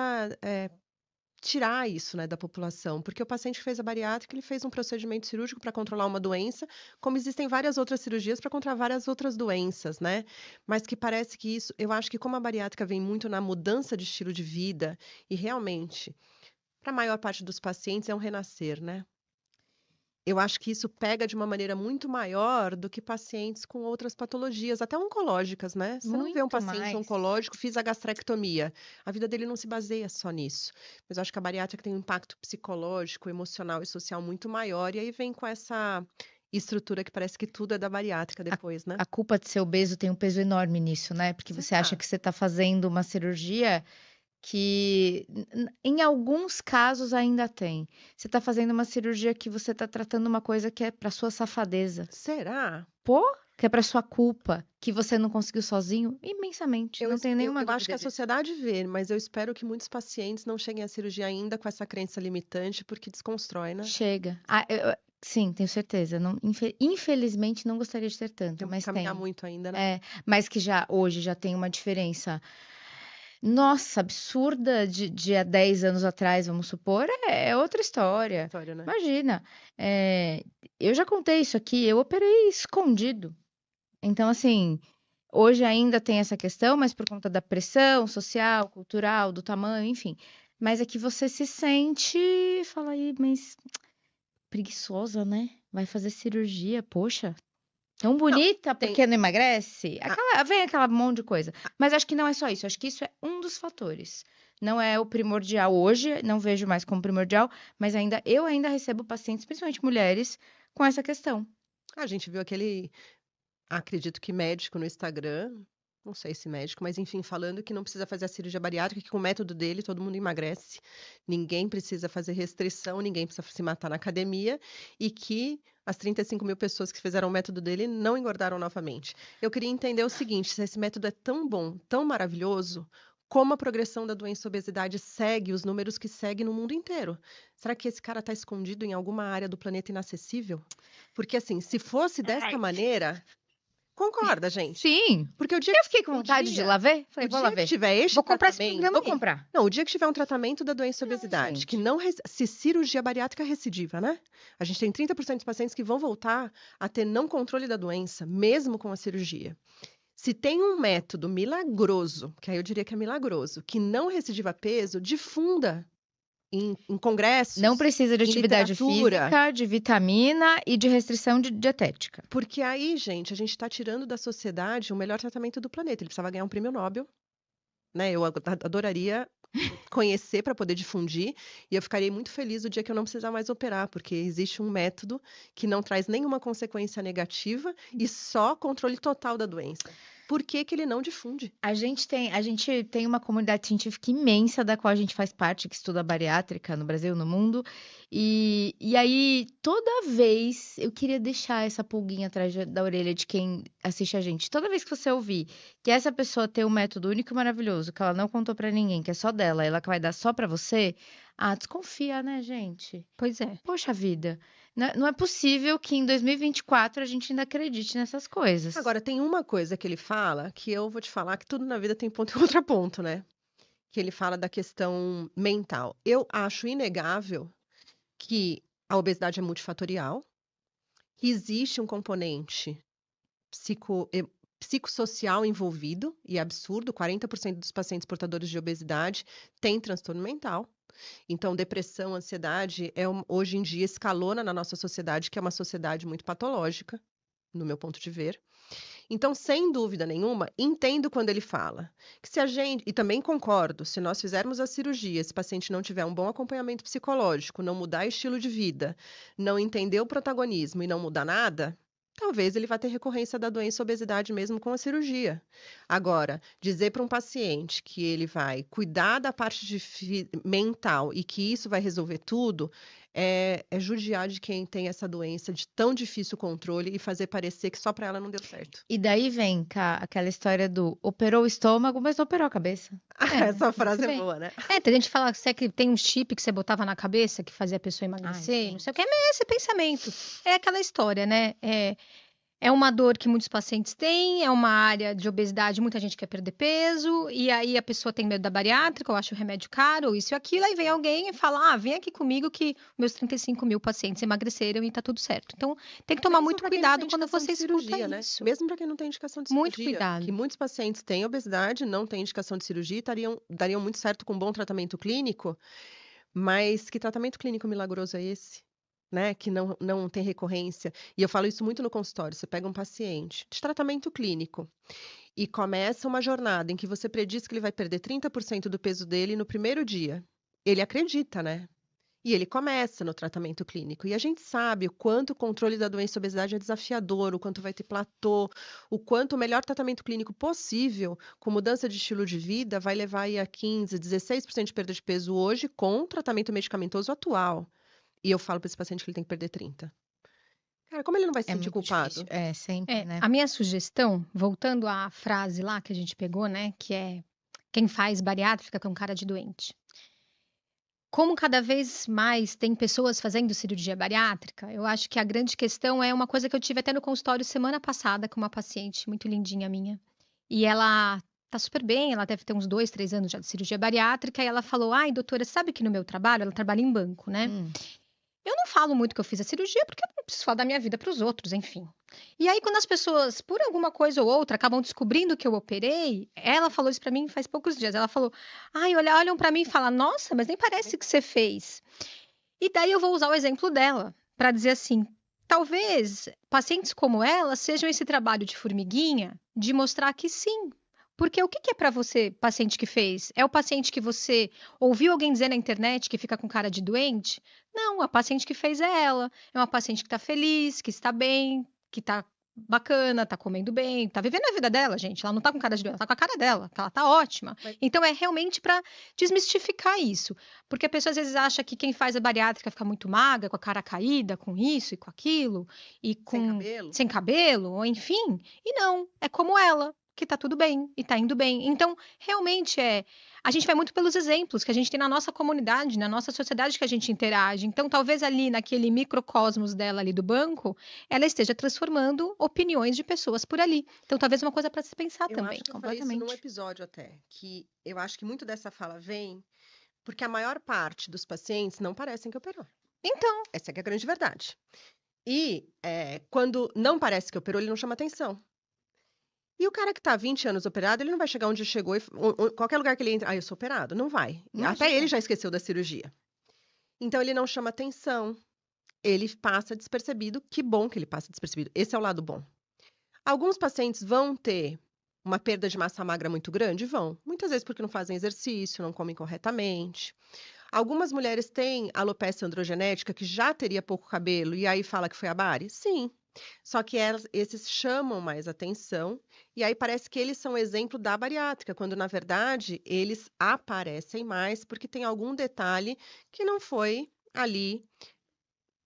tirar isso, né, da população, porque o paciente que fez a bariátrica, ele fez um procedimento cirúrgico para controlar uma doença, como existem várias outras cirurgias para controlar várias outras doenças, né? Mas que parece que isso, eu acho que como a bariátrica vem muito na mudança de estilo de vida, e realmente, para a maior parte dos pacientes é um renascer, né? Eu acho que isso pega de uma maneira muito maior do que pacientes com outras patologias, até oncológicas, né? Você não vê um Muito paciente mais. oncológico, fiz a gastrectomia. A vida dele não se baseia só nisso. Mas eu acho que a bariátrica tem um impacto psicológico, emocional e social muito maior. E aí vem com essa estrutura que parece que tudo é da bariátrica depois, né? A culpa de ser obeso tem um peso enorme nisso, né? Porque você acha que você tá fazendo uma cirurgia que em alguns casos ainda tem. Você tá fazendo uma cirurgia que você tá tratando uma coisa que é pra sua safadeza. Será? Pô, que é pra sua culpa, que você não conseguiu sozinho, imensamente. Não tenho nenhuma eu acho que a dúvida disso. sociedade vê, mas eu espero que muitos pacientes não cheguem à cirurgia ainda com essa crença limitante, porque desconstrói, né? Chega. Sim, tenho certeza. Infelizmente não gostaria de ter tanto, Tem que mas caminhar tem. muito ainda, né? Mas que hoje já tem uma diferença. Nossa, absurda de há 10 anos atrás, vamos supor, é outra história. História, né? Imagina, eu já contei isso aqui, eu operei escondido. Então, assim, hoje ainda tem essa questão, mas por conta da pressão social, cultural, do tamanho, enfim. Mas é que você se sente, fala aí, mas preguiçosa, né? Vai fazer cirurgia, poxa. Tão bonita porque não emagrece? Vem aquela monte de coisa. Mas acho que não é só isso. Acho que isso é um dos fatores. Não é o primordial hoje, não vejo mais como primordial, mas eu ainda recebo pacientes, principalmente mulheres, com essa questão. A gente viu acredito que médico no Instagram, não sei se médico, mas enfim, falando que não precisa fazer a cirurgia bariátrica, que com o método dele todo mundo emagrece, ninguém precisa fazer restrição, ninguém precisa se matar na academia, e que as 35 mil pessoas que fizeram o método dele não engordaram novamente. Eu queria entender o seguinte, se esse método é tão bom, tão maravilhoso, como a progressão da doença obesidade segue os números que segue no mundo inteiro. Será que esse cara está escondido em alguma área do planeta inacessível? Porque assim, se fosse dessa maneira... Concorda, gente? Sim. Porque o dia eu fiquei com vontade de ir lá ver. Falei, vou lá ver. Que tiver este Vou comprar esse tratamento, programa Vou comprar. Não, o dia que tiver um tratamento da doença obesidade, gente. que não se cirurgia bariátrica recidiva, né? A gente tem 30% dos pacientes que vão voltar a ter não controle da doença, mesmo com a cirurgia. Se tem um método milagroso, que aí eu diria que é milagroso, que não recidiva peso, difunda em congressos. Não precisa de em atividade literatura. física, de vitamina e de restrição dietética. Porque aí, gente, a gente está tirando da sociedade o melhor tratamento do planeta. Ele precisava ganhar um prêmio Nobel, né? Eu adoraria conhecer para poder difundir, e eu ficaria muito feliz o dia que eu não precisar mais operar, porque existe um método que não traz nenhuma consequência negativa e só controle total da doença. por que que ele não difunde? A gente tem uma comunidade científica imensa da qual a gente faz parte, que estuda bariátrica no Brasil, no mundo. E aí, toda vez, eu queria deixar essa pulguinha atrás da orelha de quem assiste a gente. Toda vez que você ouvir que essa pessoa tem um método único e maravilhoso, que ela não contou pra ninguém, que é só dela, ela que vai dar só pra você, desconfia, né, gente? Pois é. Poxa vida. Não é possível que em 2024 a gente ainda acredite nessas coisas. Agora, tem uma coisa que ele fala, que eu vou te falar que tudo na vida tem ponto e contraponto, né? Que ele fala da questão mental. Eu acho inegável que a obesidade é multifatorial, que existe um componente psicossocial envolvido, e é absurdo, 40% dos pacientes portadores de obesidade têm transtorno mental. Então, depressão, ansiedade, hoje em dia escalona na nossa sociedade, que é uma sociedade muito patológica, no meu ponto de ver. Então, sem dúvida nenhuma, entendo quando ele fala que se a gente, e também concordo, se nós fizermos a cirurgia, se o paciente não tiver um bom acompanhamento psicológico, não mudar estilo de vida, não entender o protagonismo e não mudar nada, talvez ele vá ter recorrência da doença obesidade mesmo com a cirurgia. Agora, dizer para um paciente que ele vai cuidar da parte mental e que isso vai resolver tudo, é judiar de quem tem essa doença de tão difícil controle e fazer parecer que só para ela não deu certo. E daí vem, cá, aquela história do operou o estômago, mas não operou a cabeça. Essa frase é bem. boa, né? Tem gente que fala que tem um chip que você botava na cabeça que fazia a pessoa emagrecer, não sei o que, é esse pensamento. É aquela história, né? É uma dor que muitos pacientes têm, é uma área de obesidade, muita gente quer perder peso, e aí a pessoa tem medo da bariátrica, ou acha o remédio caro, ou isso e aquilo, aí vem alguém e fala, vem aqui comigo que meus 35 mil pacientes emagreceram e tá tudo certo. Então, tem que tomar muito cuidado quando você escuta isso. Mesmo para quem não tem indicação de cirurgia. Muito cuidado. Que muitos pacientes têm obesidade, não têm indicação de cirurgia, dariam muito certo com um bom tratamento clínico, mas que tratamento clínico milagroso é esse? Né, que não tem recorrência. E eu falo isso muito no consultório. Você pega um paciente de tratamento clínico e começa uma jornada em que você prediz que ele vai perder 30% do peso dele no primeiro dia. Ele acredita, né? E ele começa no tratamento clínico. E a gente sabe o quanto o controle da doença obesidade é desafiador, o quanto vai ter platô, o quanto o melhor tratamento clínico possível, com mudança de estilo de vida, vai levar aí a 15%, 16% de perda de peso hoje com o tratamento medicamentoso atual. E eu falo para esse paciente que ele tem que perder 30. Cara, como ele não vai se sentir culpado? Difícil. Sempre, né? A minha sugestão, voltando à frase lá que a gente pegou, né? Que é quem faz bariátrica com cara de doente. Como cada vez mais tem pessoas fazendo cirurgia bariátrica, eu acho que a grande questão é uma coisa que eu tive até no consultório semana passada com uma paciente muito lindinha minha. E ela tá super bem, ela deve ter uns 2, 3 anos já de cirurgia bariátrica, e ela falou, doutora, sabe que no meu trabalho, ela trabalha em banco, né? Eu não falo muito que eu fiz a cirurgia porque eu não preciso falar da minha vida para os outros, enfim. E aí, quando as pessoas, por alguma coisa ou outra, acabam descobrindo que eu operei, ela falou isso para mim faz poucos dias. Ela falou, olham para mim e falam, nossa, mas nem parece que você fez. E daí eu vou usar o exemplo dela para dizer assim, talvez pacientes como ela sejam esse trabalho de formiguinha de mostrar que sim. Porque o que é para você, paciente que fez? É o paciente que você ouviu alguém dizer na internet que fica com cara de doente? Não, a paciente que fez é ela. É uma paciente que está feliz, que está bem, que está bacana, está comendo bem, está vivendo a vida dela, gente. Ela não está com cara de doente, ela está com a cara dela, ela está ótima. Então é realmente para desmistificar isso. Porque a pessoa às vezes acha que quem faz a bariátrica fica muito magra, com a cara caída, com isso e com aquilo, e com sem cabelo, ou enfim. E não, é como ela. Que tá tudo bem e tá indo bem. Então, realmente a gente vai muito pelos exemplos que a gente tem na nossa comunidade, na nossa sociedade que a gente interage. Então, talvez ali naquele microcosmos dela ali do banco, ela esteja transformando opiniões de pessoas por ali. Então, talvez uma coisa para se pensar também, acho que completamente. Eu falei isso num episódio até, que eu acho que muito dessa fala vem porque a maior parte dos pacientes não parecem que operou. Então, essa é que é a grande verdade. E quando não parece que operou, ele não chama atenção. E o cara que tá há 20 anos operado, ele não vai chegar onde chegou, qualquer lugar que ele entra, eu sou operado. Não vai. Até ele já esqueceu da cirurgia. Então, ele não chama atenção. Ele passa despercebido. Que bom que ele passa despercebido. Esse é o lado bom. Alguns pacientes vão ter uma perda de massa magra muito grande? Vão. Muitas vezes porque não fazem exercício, não comem corretamente. Algumas mulheres têm alopecia androgenética, que já teria pouco cabelo, e aí fala que foi a bari? Sim. Só que esses chamam mais atenção, e aí parece que eles são exemplo da bariátrica, quando na verdade eles aparecem mais porque tem algum detalhe que não foi ali,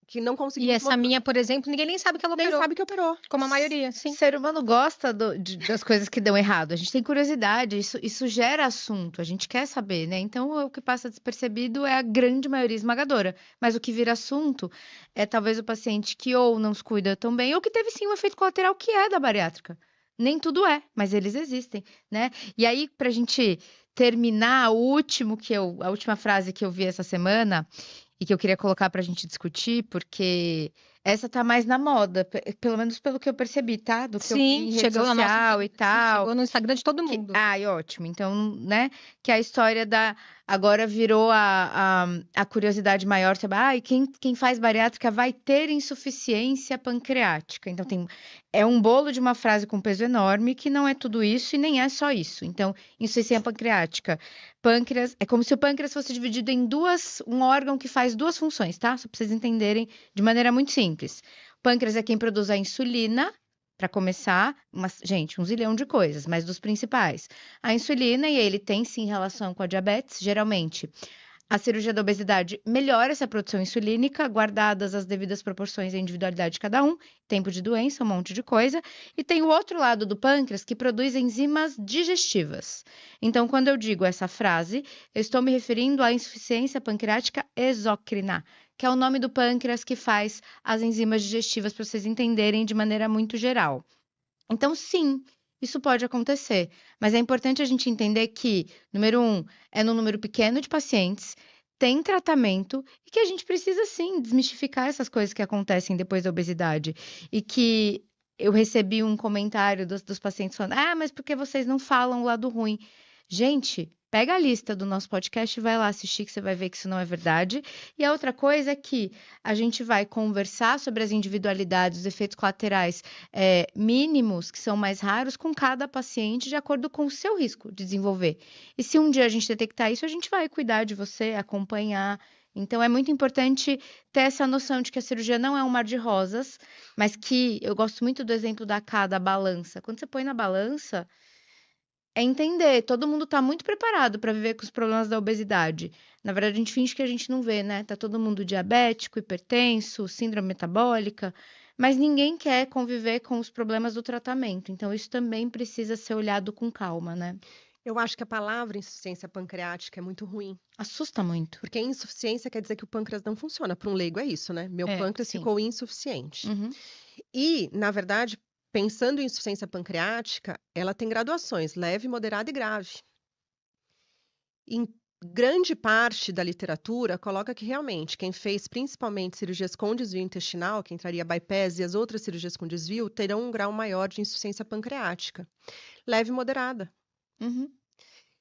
que não E conseguimos essa minha, por exemplo, ninguém nem sabe que ela nem operou, sabe que operou. como a maioria, sim. O ser humano gosta das coisas que dão errado. A gente tem curiosidade, isso gera assunto, a gente quer saber, né? Então, o que passa despercebido é a grande maioria esmagadora. Mas o que vira assunto é talvez o paciente que ou não se cuida tão bem, ou que teve sim um efeito colateral que é da bariátrica. Nem tudo é, mas eles existem, né? E aí, pra gente terminar, a última frase que eu vi essa semana e que eu queria colocar pra gente discutir, porque essa tá mais na moda, pelo menos pelo que eu percebi, tá? Do que eu vi em Sim, rede chegou na nossa, social e tal. chegou no Instagram de todo mundo. Ai, ótimo. Então, né? Que a história da. Agora virou a curiosidade maior, sabe? Ai, quem faz bariátrica vai ter insuficiência pancreática. Então, é um bolo de uma frase com peso enorme que não é tudo isso e nem é só isso. Então, insuficiência pancreática. Pâncreas, é como se o pâncreas fosse dividido em um órgão que faz duas funções, tá? Só para vocês entenderem de maneira muito simples. O pâncreas é quem produz a insulina, para começar, gente, um zilhão de coisas, mas dos principais. A insulina, e ele tem sim relação com a diabetes, geralmente. A cirurgia da obesidade melhora essa produção insulínica, guardadas as devidas proporções e a individualidade de cada um, tempo de doença, um monte de coisa. E tem o outro lado do pâncreas que produz enzimas digestivas. Então, quando eu digo essa frase, eu estou me referindo à insuficiência pancreática exócrina, que é o nome do pâncreas que faz as enzimas digestivas, para vocês entenderem de maneira muito geral. Então, sim, isso pode acontecer, mas é importante a gente entender que, número 1, é num número pequeno de pacientes, tem tratamento e que a gente precisa, sim, desmistificar essas coisas que acontecem depois da obesidade. E que eu recebi um comentário dos pacientes falando: ah, mas por que vocês não falam o lado ruim? Gente, pega a lista do nosso podcast e vai lá assistir, que você vai ver que isso não é verdade. E a outra coisa é que a gente vai conversar sobre as individualidades, os efeitos colaterais mínimos, que são mais raros, com cada paciente, de acordo com o seu risco de desenvolver. E se um dia a gente detectar isso, a gente vai cuidar de você, acompanhar. Então, é muito importante ter essa noção de que a cirurgia não é um mar de rosas, mas que eu gosto muito do exemplo da balança. Quando você põe na balança, é entender, todo mundo tá muito preparado para viver com os problemas da obesidade. Na verdade, a gente finge que a gente não vê, né? Tá todo mundo diabético, hipertenso, síndrome metabólica, mas ninguém quer conviver com os problemas do tratamento. Então, isso também precisa ser olhado com calma, né? Eu acho que a palavra insuficiência pancreática é muito ruim, Assusta muito. porque insuficiência quer dizer que o pâncreas não funciona. Para um leigo é isso, né? Meu pâncreas sim. ficou insuficiente. Uhum. E, na verdade, pensando em insuficiência pancreática, ela tem graduações, leve, moderada e grave. Em grande parte da literatura coloca que realmente quem fez principalmente cirurgias com desvio intestinal, que entraria bypass e as outras cirurgias com desvio, terão um grau maior de insuficiência pancreática. Leve e moderada. Uhum.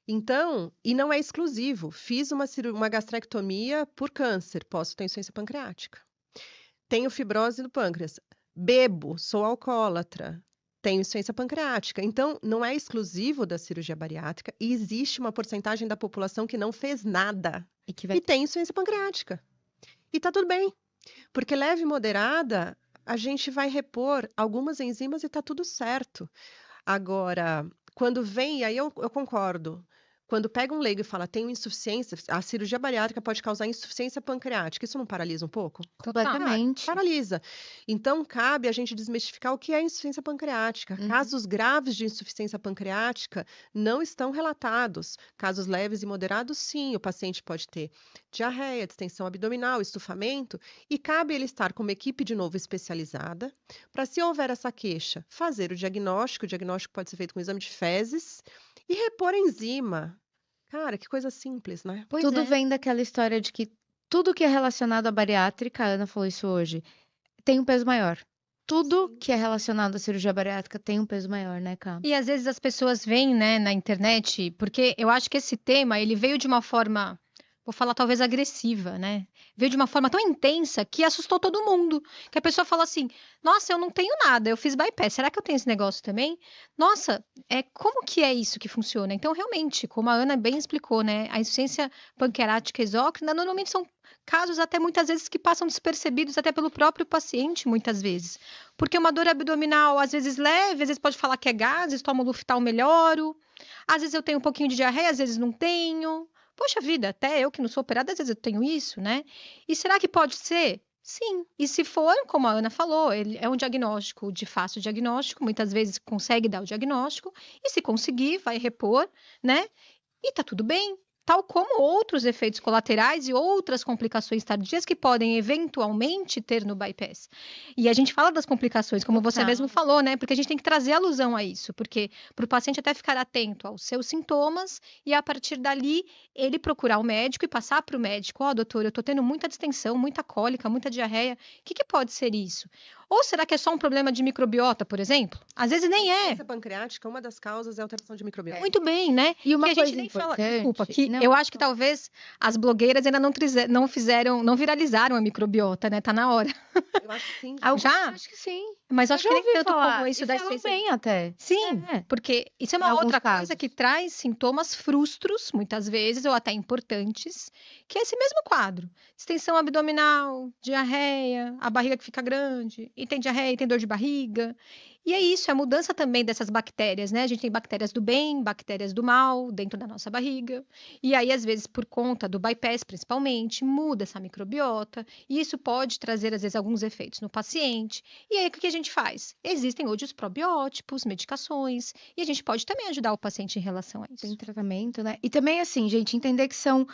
Então, e não é exclusivo. Fiz uma gastrectomia por câncer, posso ter insuficiência pancreática. Tenho fibrose do pâncreas. Bebo, sou alcoólatra, tenho insuficiência pancreática. Então, não é exclusivo da cirurgia bariátrica e existe uma porcentagem da população que não fez nada E que e tem insuficiência pancreática. E tá tudo bem, porque leve e moderada, a gente vai repor algumas enzimas e tá tudo certo. Agora, quando vem, aí eu concordo. Quando pega um leigo e fala, tenho insuficiência, a cirurgia bariátrica pode causar insuficiência pancreática. Isso não paralisa um pouco? Completamente. Paralisa. Então, cabe a gente desmistificar o que é insuficiência pancreática. Uhum. Casos graves de insuficiência pancreática não estão relatados. Casos leves e moderados, sim, o paciente pode ter diarreia, distensão abdominal, estufamento, e cabe ele estar com uma equipe, de novo, especializada, para, se houver essa queixa, fazer o diagnóstico. O diagnóstico pode ser feito com exame de fezes e repor a enzima. Cara, que coisa simples, né? Tudo vem daquela história de que tudo que é relacionado à bariátrica, a Ana falou isso hoje, tem um peso maior. Tudo que é relacionado à cirurgia bariátrica tem um peso maior, né, Cá? E às vezes as pessoas veem, né, na internet, porque eu acho que esse tema, ele veio de uma forma, vou falar talvez agressiva, né? Veio de uma forma tão intensa que assustou todo mundo. Que a pessoa fala assim, nossa, eu não tenho nada, eu fiz bypass, será que eu tenho esse negócio também? Nossa, como que é isso que funciona? Então, realmente, como a Ana bem explicou, né, a insuficiência pancreática exócrina normalmente são casos até muitas vezes que passam despercebidos até pelo próprio paciente, muitas vezes. Porque uma dor abdominal, às vezes leve, às vezes pode falar que é gases, tomo Luftal, melhoro. Às vezes eu tenho um pouquinho de diarreia, às vezes não tenho. Poxa vida, até eu que não sou operada, às vezes eu tenho isso, né? E será que pode ser? Sim. E se for, como a Ana falou, ele é um diagnóstico de fácil diagnóstico, muitas vezes consegue dar o diagnóstico, e se conseguir, vai repor, né? E tá tudo bem. Tal como outros efeitos colaterais e outras complicações tardias que podem eventualmente ter no bypass. E a gente fala das complicações, como você mesmo falou, né? Porque a gente tem que trazer alusão a isso, porque para o paciente até ficar atento aos seus sintomas e a partir dali ele procurar o médico e passar para o médico: ó, doutor, eu tô tendo muita distensão, muita cólica, muita diarreia. O que pode ser isso? Ou será que é só um problema de microbiota, por exemplo? Às vezes nem é. A insuficiência pancreática, uma das causas é a alteração de microbiota. Muito bem, né? E uma que a coisa gente nem fala, importante, desculpa, que eu acho que talvez as blogueiras ainda não viralizaram a microbiota, né? Tá na hora. Eu acho que sim. Já? Acho que sim. Mas Eu acho já que nem ouvi tanto falar. como isso E da falam essência. bem até. Sim, É. porque isso é Em uma alguns outra coisa casos. que traz sintomas frustros, muitas vezes, ou até importantes, que é esse mesmo quadro. Distensão abdominal, diarreia, a barriga que fica grande, e tem diarreia, e tem dor de barriga. E é isso, é a mudança também dessas bactérias, né? A gente tem bactérias do bem, bactérias do mal dentro da nossa barriga. E aí, às vezes, por conta do bypass, principalmente, muda essa microbiota. E isso pode trazer, às vezes, alguns efeitos no paciente. E aí, o que a gente faz? Existem hoje os probiótipos, medicações, e a gente pode também ajudar o paciente em relação a isso. Tem tratamento, né? E também, assim, gente, entender que são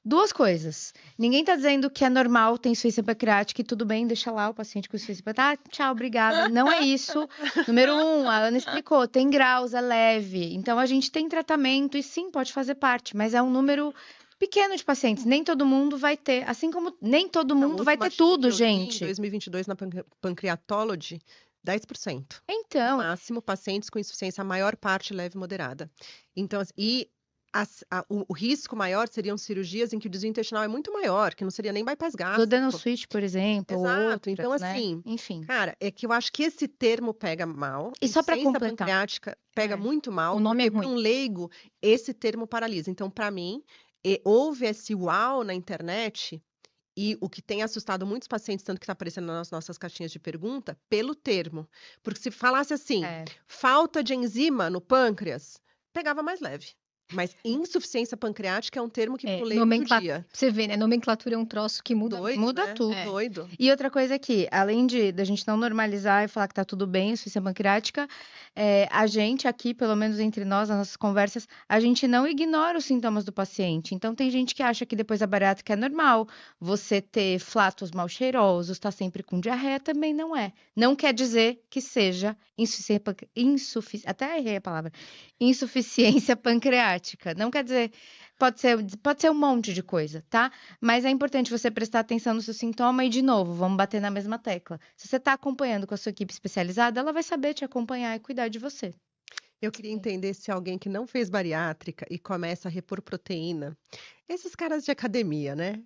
duas coisas. Ninguém tá dizendo que é normal ter insuficiência pancreática e tudo bem, deixa lá o paciente com insuficiência pancreática. Ah, tchau, obrigada. Não é isso. Número 1, a Ana explicou, tem graus, é leve. Então, a gente tem tratamento e sim, pode fazer parte, mas é um número pequeno de pacientes. Nem todo mundo vai ter, assim como nem todo mundo vai ter tudo, Em gente. 2022, na Pancreatology, 10%. Então, No máximo, pacientes com insuficiência, a maior parte leve e moderada. Então, o risco maior seriam cirurgias em que o desvio intestinal é muito maior, que não seria nem bypass gástrico. Duodeno-switch, por exemplo, Exato. outras, Então, né? assim, Enfim. cara, é que eu acho que esse termo pega mal. E só para Insuficiência completar, pancreática pega muito mal, O nome é porque para ruim. um leigo, esse termo paralisa. Então, para mim, houve esse uau na internet, e o que tem assustado muitos pacientes, tanto que está aparecendo nas nossas caixinhas de pergunta, pelo termo. Porque se falasse assim, falta de enzima no pâncreas, pegava mais leve. Mas insuficiência pancreática é um termo que pro leigo judia. Você vê, né? Nomenclatura é um troço que muda. Doido, muda né? tudo. Doido. E outra coisa aqui, além da gente não normalizar e falar que tá tudo bem, insuficiência pancreática, a gente aqui, pelo menos entre nós, nas nossas conversas, a gente não ignora os sintomas do paciente. Então, tem gente que acha que depois da bariátrica é normal você ter flatos mal cheirosos, tá sempre com diarreia, também não é. Não quer dizer que seja até errei a palavra, insuficiência pancreática. Não quer dizer, pode ser um monte de coisa, tá? Mas é importante você prestar atenção no seu sintoma e, de novo, vamos bater na mesma tecla. Se você está acompanhando com a sua equipe especializada, ela vai saber te acompanhar e cuidar de você. Eu queria entender se alguém que não fez bariátrica e começa a repor proteína, esses caras de academia, né?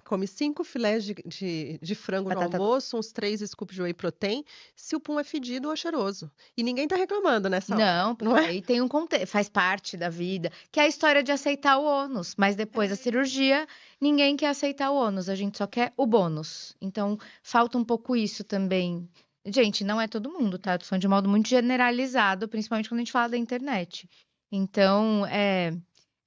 Come 5 filés de frango no almoço, uns 3 scoops de whey protein, se o pum é fedido ou cheiroso. E ninguém tá reclamando nessa hora. Não, porque aí tem um contexto, faz parte da vida, que é a história de aceitar o ônus, mas depois da cirurgia, ninguém quer aceitar o ônus, a gente só quer o bônus. Então, falta um pouco isso também. Gente, não é todo mundo, tá? Eu tô falando de modo muito generalizado, principalmente quando a gente fala da internet. Então,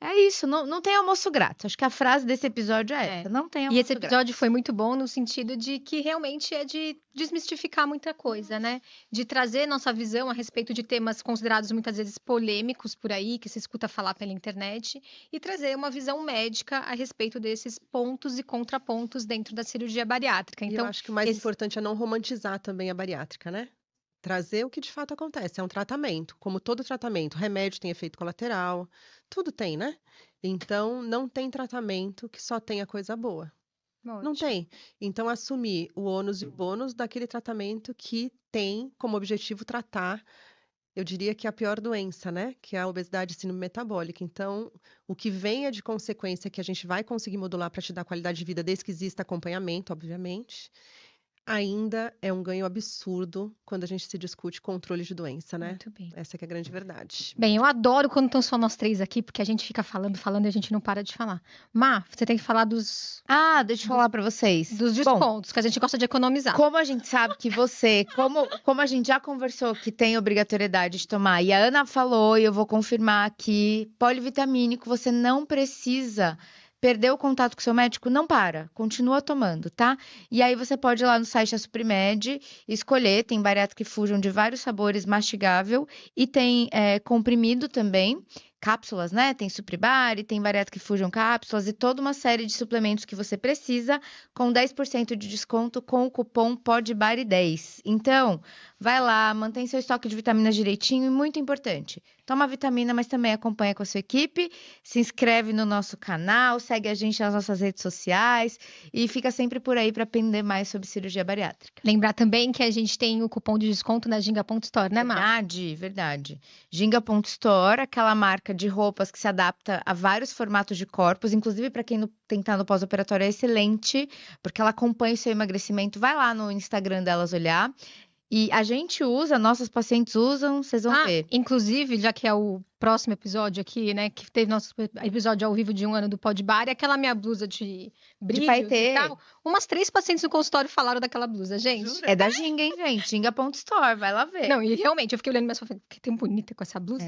é isso, não tem almoço grátis. Acho que a frase desse episódio é essa, não tem almoço E esse grátis. episódio foi muito bom no sentido de que realmente é de desmistificar muita coisa, né? De trazer nossa visão a respeito de temas considerados muitas vezes polêmicos por aí, que se escuta falar pela internet, e trazer uma visão médica a respeito desses pontos e contrapontos dentro da cirurgia bariátrica. E Então, eu acho que o mais importante é não romantizar também a bariátrica, né? Trazer o que de fato acontece. É um tratamento. Como todo tratamento, remédio tem efeito colateral, tudo tem, né? Então, não tem tratamento que só tenha coisa boa. Não tem. Então, assumir o ônus e o bônus daquele tratamento que tem como objetivo tratar, eu diria que é a pior doença, né? Que é a obesidade e síndrome metabólica. Então, o que venha de consequência que a gente vai conseguir modular para te dar qualidade de vida, desde que exista acompanhamento, obviamente. ainda é um ganho absurdo quando a gente se discute controle de doença, né? Muito bem. Essa que é a grande verdade. Bem, eu adoro quando estão só nós três aqui, porque a gente fica falando e a gente não para de falar. Má, você tem que falar dos Deixa eu falar para vocês. Bom, descontos, que a gente gosta de economizar. como a gente sabe que você, como a gente já conversou que tem obrigatoriedade de tomar, e a Ana falou, e eu vou confirmar aqui, polivitamínico, você não precisa perder o contato com o seu médico, não para, continua tomando, tá? E aí você pode ir lá no site da Suprimed, escolher, tem bariátrica e Fusion de vários sabores, mastigável, e tem comprimido também, cápsulas, né? Tem Supribari, tem bariátrica e Fusion cápsulas e toda uma série de suplementos que você precisa com 10% de desconto com o cupom PODBARI10. Então, vai lá, mantém seu estoque de vitaminas direitinho e muito importante, toma vitamina, mas também acompanha com a sua equipe, se inscreve no nosso canal, segue a gente nas nossas redes sociais e fica sempre por aí para aprender mais sobre cirurgia bariátrica. Lembrar também que a gente tem o cupom de desconto na Ginga.store, né, Má? Verdade. Ginga.store, aquela marca de roupas que se adapta a vários formatos de corpos, inclusive para quem tentar no pós-operatório é excelente, porque ela acompanha o seu emagrecimento. Vai lá no Instagram delas olhar. E a gente usa, nossos pacientes usam, vocês vão ver. Inclusive, já que é o próximo episódio aqui, né, que teve nosso episódio ao vivo de 1 ano do Podbar, e aquela minha blusa de brilhos paetê. e tal, umas 3 pacientes no consultório falaram daquela blusa, gente. Jura? É da Ginga, hein, gente? Ginga.store, vai lá ver. Não, e realmente, eu fiquei olhando mais pra frente, que tem bonita com essa blusa.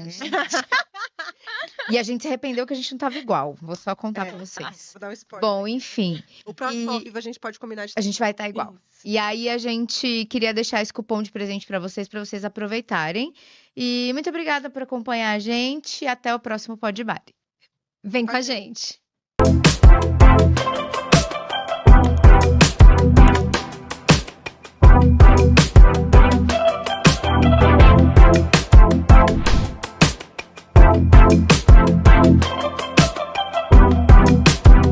E a gente se arrependeu que a gente não tava igual. Vou só contar pra vocês. Vou dar um spoiler. Bom, enfim. O próximo ao vivo a gente pode combinar de A gente vai estar igual. Isso. E aí a gente queria deixar esse cupom de presente para vocês aproveitarem. E muito obrigada por acompanhar a gente. Até o próximo Podbar. Vem com a gente.